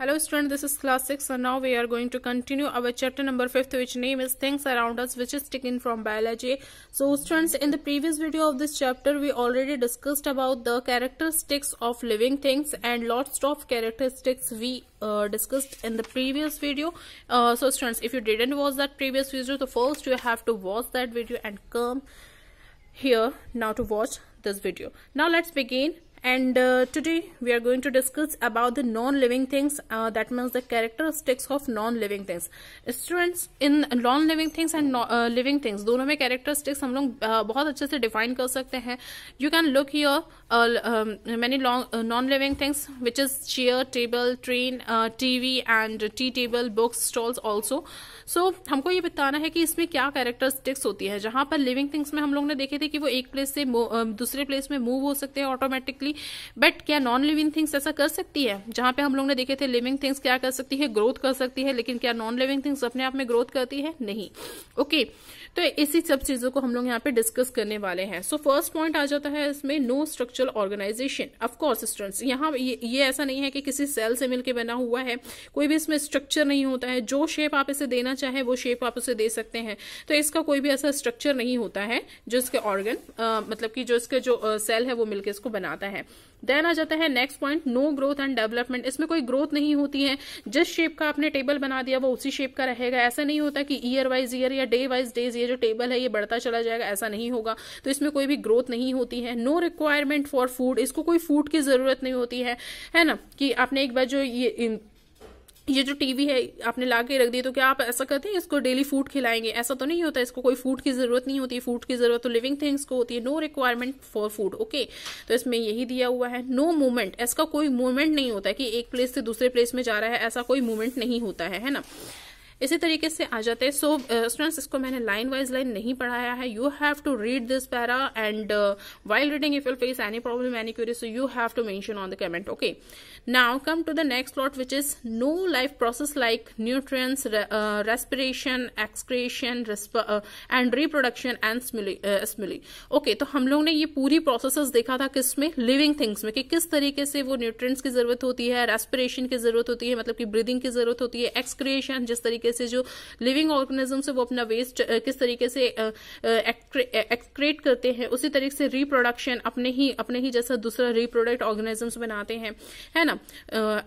Hello student, this is class 6 and now we are going to continue our chapter number 5th, which name is Things Around Us, which is taken from biology. So students, in the previous video of this chapter we already discussed about the characteristics of living things and lots of characteristics we discussed in the previous video. So students, if you didn't watch that previous video, so first you have to watch that video and come here now to watch this video. Now let's begin. And today we are going to discuss about the non-living things, that means the characteristics of non-living things. Students, in non-living things and living things दोनों में characteristics हम लोग बहुत अच्छे से define कर सकते हैं. You can look here many non-living things, which is chair, table, train, TV and tea table, books, stalls also. So हमको ये बताना है कि इसमें क्या characteristics होती है. जहाँ पर living things में हम लोग ने देखे थे कि वो एक place से दूसरे place में move हो सकते हैं automatically. बट क्या नॉन लिविंग थिंग्स ऐसा कर सकती है? जहां पे हम लोग ने देखे थे लिविंग थिंग्स क्या कर सकती है, ग्रोथ कर सकती है, लेकिन क्या नॉन लिविंग थिंग्स अपने आप में ग्रोथ करती है? नहीं. ओके, तो इसी सब चीजों को हम लोग यहाँ पे डिस्कस करने वाले हैं. सो फर्स्ट पॉइंट आ जाता है इसमें no structural organisation. Of course students, यहाँ ये ऐसा नहीं है कि किसी सेल से मिलकर बना हुआ है, कोई भी इसमें स्ट्रक्चर नहीं होता है. जो शेप आप इसे देना चाहे वो शेप आप उसे दे सकते हैं. तो इसका कोई भी ऐसा स्ट्रक्चर नहीं होता है जो इसके ऑर्गन मतलब कि जो इसके जो सेल है वो मिलकर इसको बनाता है. देन आ जाता है next point, no growth and development. इसमें कोई ग्रोथ नहीं होती है. जिस शेप का आपने टेबल बना दिया वो उसी शेप का रहेगा. ऐसा नहीं होता कि ईयर वाइज ईयर या डे वाइज डेज ये जो टेबल है ये बढ़ता चला जाएगा, ऐसा नहीं होगा. तो इसमें कोई भी ग्रोथ नहीं होती है. नो रिक्वायरमेंट फॉर फूड, इसको कोई फूड की जरूरत नहीं होती है ना, कि आपने एक बार जो ये जो टीवी है आपने ला के रख दी तो क्या आप ऐसा करते हैं इसको डेली फूड खिलाएंगे? ऐसा तो नहीं होता. इसको कोई फूड की जरूरत नहीं होती. फूड की जरूरत तो लिविंग थिंग्स को होती है. No requirement for food. Okay, तो इसमें यही दिया हुआ है. नो मूवमेंट, इसका कोई मूवमेंट नहीं होता है कि एक प्लेस से दूसरे प्लेस में जा रहा है, ऐसा कोई मूवमेंट नहीं होता है ना. इसी तरीके से आ जाते हैं. सो स्टूडेंट्स, इसको मैंने लाइन वाइज लाइन नहीं पढ़ाया है. You have to read this para and while reading if you face any problem any query so you have to mention on the comment. Okay, now come to the next plot, which is no life process like nutrients, respiration, excretion, and reproduction and stimuli. Okay, तो हम लोग ने ये पूरी processes देखा था किसमें, living things में, कि किस तरीके से वो न्यूट्रिएंट्स की जरूरत होती है, रेस्पिरेशन की जरूरत होती है, मतलब कि ब्रीदिंग की जरूरत होती है, एक्सक्रिएशन जिस तरीके से जो लिविंग ऑर्गेनिज्म से वो अपना वेस्ट किस तरीके से एक्सक्रेट करते हैं, उसी तरीके से रिप्रोडक्शन अपने ही जैसा दूसरा रिप्रोडक्ट ऑर्गेनिजम्स बनाते हैं, है ना.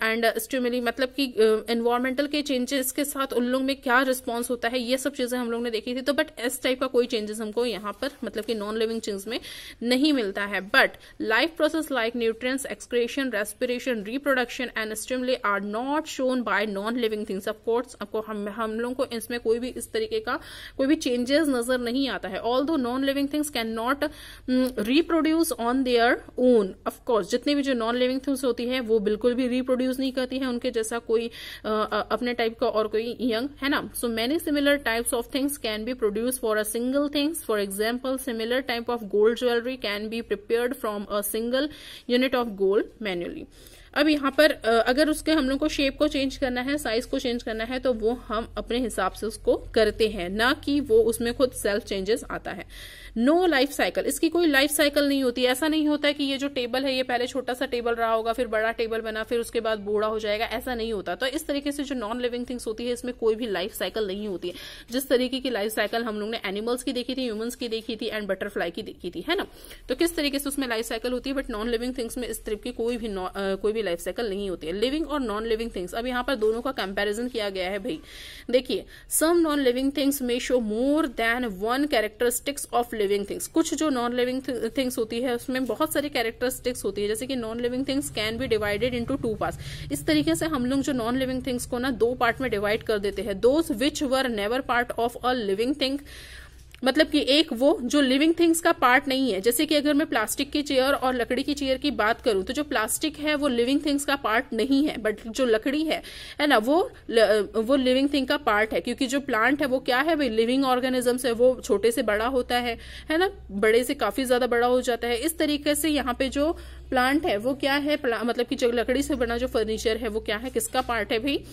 एंड स्टिमुली मतलब कि एनवायरमेंटल के चेंजेस के साथ उन लोग में क्या रिस्पॉन्स होता है, ये सब चीजें हम लोग ने देखी थी. तो बट इस टाइप का कोई चेंजेस हमको यहाँ पर मतलब कि नॉन लिविंग थिंग्स में नहीं मिलता है. But life process like nutrients, excretion, respiration, reproduction and stimuli are not shown by non living things. Of course आपको हम लोग को इसमें कोई भी इस तरीके का कोई भी चेंजेस नजर नहीं आता है. Although non living things can not reproduce on their own. Of course जितनी भी जो नॉन लिविंग थिंग्स होती है वो बिल्कुल भी रिप्रोड्यूस नहीं करती है उनके जैसा कोई अपने टाइप का और कोई यंग, है ना. So many similar types of things can be produce for a single things. For example, similar type of gold jewellery can be prepared from a single unit of gold manually. अब यहाँ पर अगर उसके हम लोग को शेप को change करना है, साइज को चेंज करना है, तो वो हम अपने हिसाब से उसको करते हैं, ना कि वो उसमें खुद सेल्फ चेंजेस आता है. नो लाइफ साइकिल, इसकी कोई लाइफ साइकिल नहीं होती. ऐसा नहीं होता है कि ये जो टेबल है ये पहले छोटा सा टेबल रहा होगा, फिर बड़ा टेबल बना, फिर उसके बाद बूढ़ा हो जाएगा, ऐसा नहीं होता. तो इस तरीके से जो नॉन लिविंग थिंग्स होती है इसमें कोई भी लाइफ साइकिल नहीं होती है. जिस तरीके की लाइफ साइकिल हम लोग ने एनिमल्स की देखी थी, ह्यूमंस की देखी थी एंड बटरफ्लाई की देखी थी, है ना. तो किस तरीके से उसमें लाइफ साइकिल होती है, बट नॉन लिविंग थिंग्स में इस तरह की कोई भी लाइफ साइकिल नहीं होती है. लिविंग और नॉन लिविंग थिंग्स, अब यहाँ पर दोनों का कंपैरिजन किया गया है. भाई देखिए, सम नॉन लिविंग थिंग्स में show more than one characteristics of living things. कुछ जो नॉन लिविंग थिंग्स होती है उसमें बहुत सारी कैरेक्टरिस्टिक्स होती है. जैसे कि non living things can be divided into 2 parts. इस तरीके से हम लोग जो नॉन लिविंग थिंग्स को ना 2 पार्ट में डिवाइड कर देते हैं. Those which were never part of a living thing, मतलब कि एक वो जो लिविंग थिंग्स का पार्ट नहीं है. जैसे कि अगर मैं प्लास्टिक की चेयर और लकड़ी की चेयर की बात करूं तो जो प्लास्टिक है वो लिविंग थिंग्स का पार्ट नहीं है, बट जो लकड़ी है ना, वो लिविंग थिंग का पार्ट है. क्योंकि जो प्लांट है वो क्या है भाई, लिविंग ऑर्गेनिजम्स है. वो छोटे से बड़ा होता है ना, बड़े से काफी ज्यादा बड़ा हो जाता है. इस तरीके से यहाँ पे जो प्लांट है वो क्या है, मतलब कि जो लकड़ी से बना जो फर्नीचर है वो क्या है, किसका पार्ट है भाई,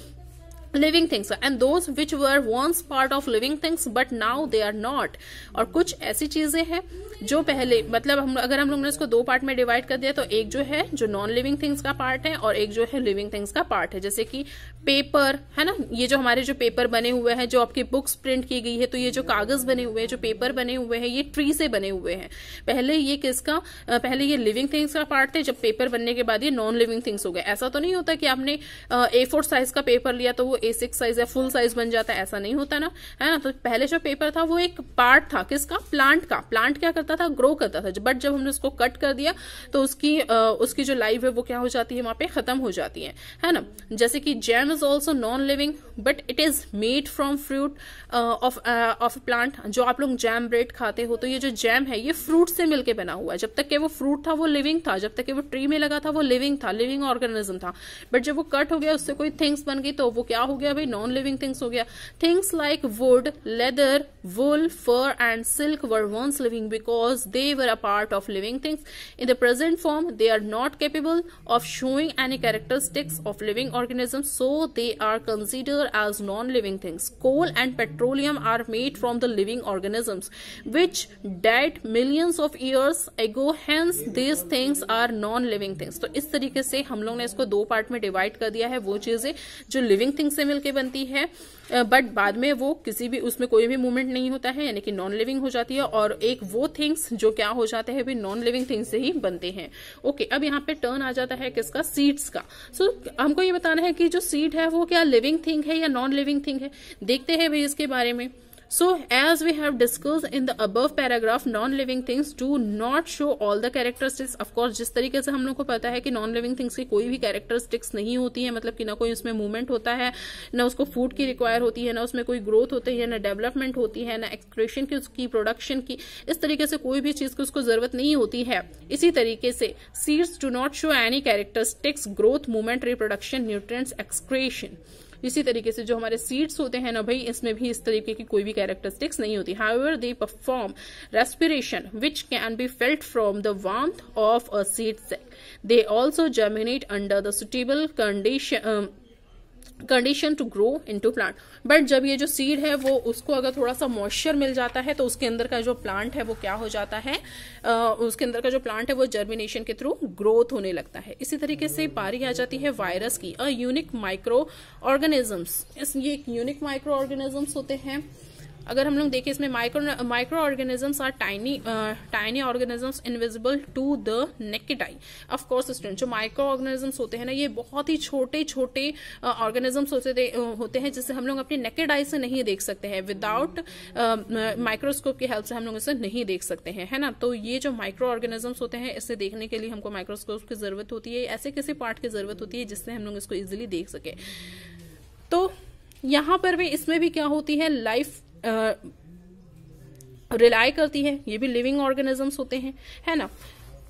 living things and those which were once part of living things but now they are not. और कुछ ऐसी चीजें हैं जो पहले मतलब अगर हम लोग ने इसको दो पार्ट में डिवाइड कर दिया तो एक जो है जो नॉन लिविंग थिंग्स का पार्ट है और एक जो है लिविंग थिंग्स का पार्ट है। जैसे कि पेपर है ना, ये जो हमारे जो पेपर बने हुए हैं, जो आपकी बुक्स प्रिंट की गई है, तो ये जो कागज बने हुए हैं, जो पेपर बने हुए हैं, ये ट्री से बने हुए हैं। पहले ये किसका, पहले ये लिविंग थिंग्स का पार्ट थे, जब पेपर बनने के बाद ये नॉन लिविंग थिंग्स हो गए। ऐसा तो नहीं होता कि आपने A4 साइज का पेपर लिया तो वो A6 साइज या फुल साइज बन जाता है, ऐसा नहीं होता ना, है ना। तो पहले जो पेपर था वो एक पार्ट था किसका, प्लांट का। प्लांट क्या करता था, ग्रो करता था, बट जब हमने उसको कट कर दिया तो उसकी जो लाइफ है वो क्या हो जाती है, वहां पे खत्म हो जाती है ना। जैसे कि jam is also non living but it is made from fruit of plant. जो आप लोग जैम ब्रेड खाते हो तो ये जो जैम है ये फ्रूट से मिलके बना हुआ है। जब तक कि वो फ्रूट था वो लिविंग था, जब तक कि वो ट्री में लगा था वो लिविंग था, लिविंग ऑर्गेनिज्म था। बट जब वो कट हो गया, उससे कोई थिंग्स बन गई तो वो क्या हो गया भाई, नॉन लिविंग थिंग्स हो गया। Things like would, leather, wool, fur and silk were once living because they were a part of living things. In the present form, they are not capable of showing any characteristics of living organisms, so they are considered as non-living things. Coal and petroleum are made from the living organisms, which died millions of years ago. Hence, these things are non-living things. तो इस तरीके से हम लोग ने इसको दो part में डिवाइड कर दिया है। वो चीजें जो लिविंग थिंग्स से मिलके बनती है बट बाद में वो किसी भी उसमें कोई भी मूवमेंट नहीं होता है, यानी कि नॉन लिविंग हो जाती है। और एक वो थिंग्स जो क्या हो जाते हैं भी नॉन लिविंग थिंग्स से ही बनते हैं। ओके, अब यहाँ पे टर्न आ जाता है किसका, सीड्स का। सो हमको ये बताना है कि जो सीड है वो क्या लिविंग थिंग है या नॉन लिविंग थिंग है। देखते हैं भाई इसके बारे में। So, as we have discussed in the above paragraph, non-living things do not show all the characteristics. Of course, जिस तरीके से हम लोग को पता है कि non-living things की कोई भी characteristics नहीं होती है, मतलब कि ना कोई उसमें movement होता है, ना उसको food की require होती है, ना उसमें कोई growth होती है, ना development होती है, ना excretion की, उसकी production की, इस तरीके से कोई भी चीज की उसको जरूरत नहीं होती है। इसी तरीके से seeds do not show any characteristics, growth, movement, reproduction, nutrients, excretion. इसी तरीके से जो हमारे सीड्स होते हैं ना भाई, इसमें भी इस तरीके की कोई भी कैरेक्टरिस्टिक्स नहीं होती। However they perform respiration which can be felt from the warmth of a seed cell. They also germinate under the suitable condition to grow into plant. But जब ये जो सीड है वो उसको अगर थोड़ा सा मॉइस्चर मिल जाता है तो उसके अंदर का जो प्लांट है वो क्या हो जाता है, उसके अंदर का जो प्लांट है वो जर्मिनेशन के थ्रू ग्रोथ होने लगता है। इसी तरीके से बारी आ जाती है वायरस की। अ यूनिक माइक्रो ऑर्गेनिजम्स, ये एक यूनिक माइक्रो ऑर्गेनिजम्स होते हैं। अगर हम लोग देखें इसमें micro organisms are tiny organisms invisible to the naked eye. Of course student, जो माइक्रो ऑर्गेनिजम्स होते हैं ना, ये बहुत ही छोटे छोटे ऑर्गेनिजम्स होते हैं जिसे हम लोग अपनी नेकेड आई से नहीं देख सकते हैं। विदाउट माइक्रोस्कोप की हेल्प से हम लोग इसे नहीं देख सकते हैं, है ना। तो ये जो माइक्रो ऑर्गेनिजम्स होते हैं इसे देखने के लिए हमको माइक्रोस्कोप की जरूरत होती है, ऐसे किसी पार्ट की जरूरत होती है जिससे हम लोग इसको इजिली देख सके। तो यहाँ पर भी इसमें भी क्या होती है, लाइफ रिलाई करती है, ये भी लिविंग ऑर्गेनिजम्स होते हैं, है ना।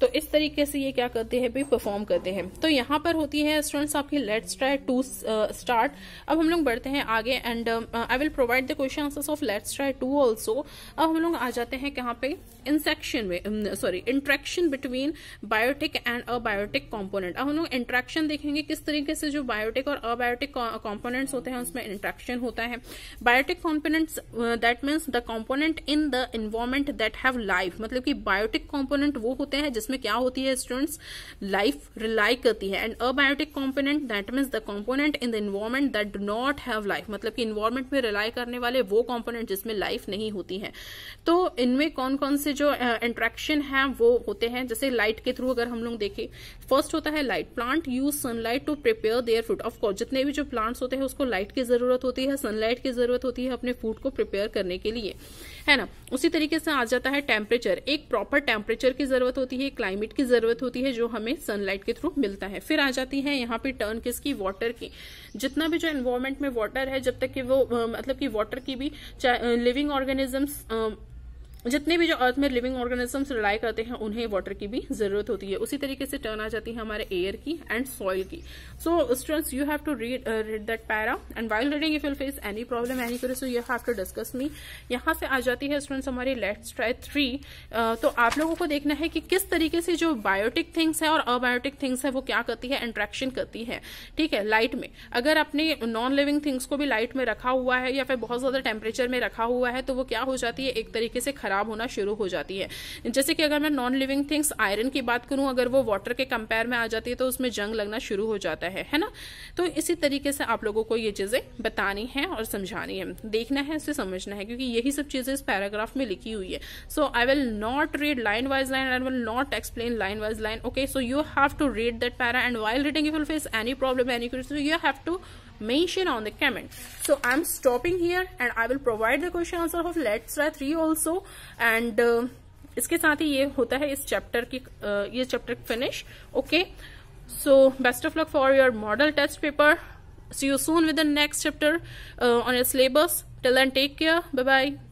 तो इस तरीके से ये क्या करते हैं भी, परफॉर्म करते हैं। तो यहाँ पर होती है स्टूडेंट्स आपकी लेट्स ट्राई टू स्टार्ट। अब हम लोग बढ़ते हैं आगे and I will provide the question answers of let's try to also. अब हम लोग आ जाते हैं कहाँ पे, इंसेक्शन में, interaction between biotic and abiotic component. अब हम लोग इंट्रैक्शन देखेंगे किस तरीके से जो बायोटिक और अबायोटिक कॉम्पोनेंट्स होते हैं उसमें इंट्रैक्शन होता है। Biotic components that means the component in the environment that have life. मतलब कि बायोटिक कॉम्पोनेंट वो होते हैं जिसमें क्या होती है स्टूडेंट्स, लाइफ रिलाई करती है। And abiotic component that means the component in the environment that do not have life. मतलब कि एनवायरमेंट में रिलाई करने वाले वो कॉम्पोनेंट जिसमें लाइफ नहीं होती है। तो इनमें कौन कौन से जो इंट्रैक्शन है वो होते हैं, जैसे लाइट के थ्रू अगर हम लोग देखें, फर्स्ट होता है light. Plant use sunlight to prepare their food. Of course जितने भी जो प्लांट्स होते हैं उसको लाइट की जरूरत होती है, सनलाइट की जरूरत होती है अपने फूड को प्रिपेयर करने के लिए, है ना। उसी तरीके से आ जाता है टेम्परेचर। एक प्रॉपर टेम्परेचर की जरूरत होती है, क्लाइमेट की जरूरत होती है जो हमें सनलाइट के थ्रू मिलता है। फिर आ जाती है यहाँ पे टर्न किसकी, वाटर की। जितना भी जो एनवायरमेंट में वाटर है, जब तक कि वो मतलब कि वाटर की भी लिविंग ऑर्गेनिजम्स जितने भी जो अर्थ में लिविंग ऑर्गेनिजम्स रिलाई करते हैं उन्हें वाटर की भी जरूरत होती है। उसी तरीके से टर्न आ जाती है हमारे एयर की एंड सॉइल की। So students, you have to read that para and while reading if you face any problem any query so you have to discuss me. यहाँ से आ जाती है स्टूडेंट्स हमारी लेट्स ट्राई 3। तो आप लोगों को देखना है कि किस तरीके से जो बायोटिक थिंग्स है और अबायोटिक थिंग्स है वो क्या करती है, इंट्रैक्शन करती है। ठीक है, लाइट में अगर आपने नॉन लिविंग थिंग्स को भी लाइट में रखा हुआ है या फिर बहुत ज्यादा टेम्परेचर में रखा हुआ है तो वो क्या हो जाती है, एक तरीके से खराब होना शुरू हो जाती है। जैसे कि अगर मैं नॉन लिविंग थिंग्स आयरन की बात करूं, अगर वो वाटर के कंपेयर में आ जाती है तो उसमें जंग लगना शुरू हो जाता है ना। तो इसी तरीके से आप लोगों को ये चीजें बतानी है और समझानी है, देखना है, इसे समझना है, क्योंकि यही सब चीजें इस पैराग्राफ में लिखी हुई है। So I will not read line wise line, I will not explain line wise line. Okay, so you have to read that para and while reading if you face any problem any query so you have to mention on the comment. So I'm stopping here and I will provide the question answer of let's try 3 also and इसके साथ ही ये होता है इस chapter की ये chapter finish. Okay, so best of luck for your model test paper. See you soon with the next chapter on your syllabus. Till then, take care. Bye bye.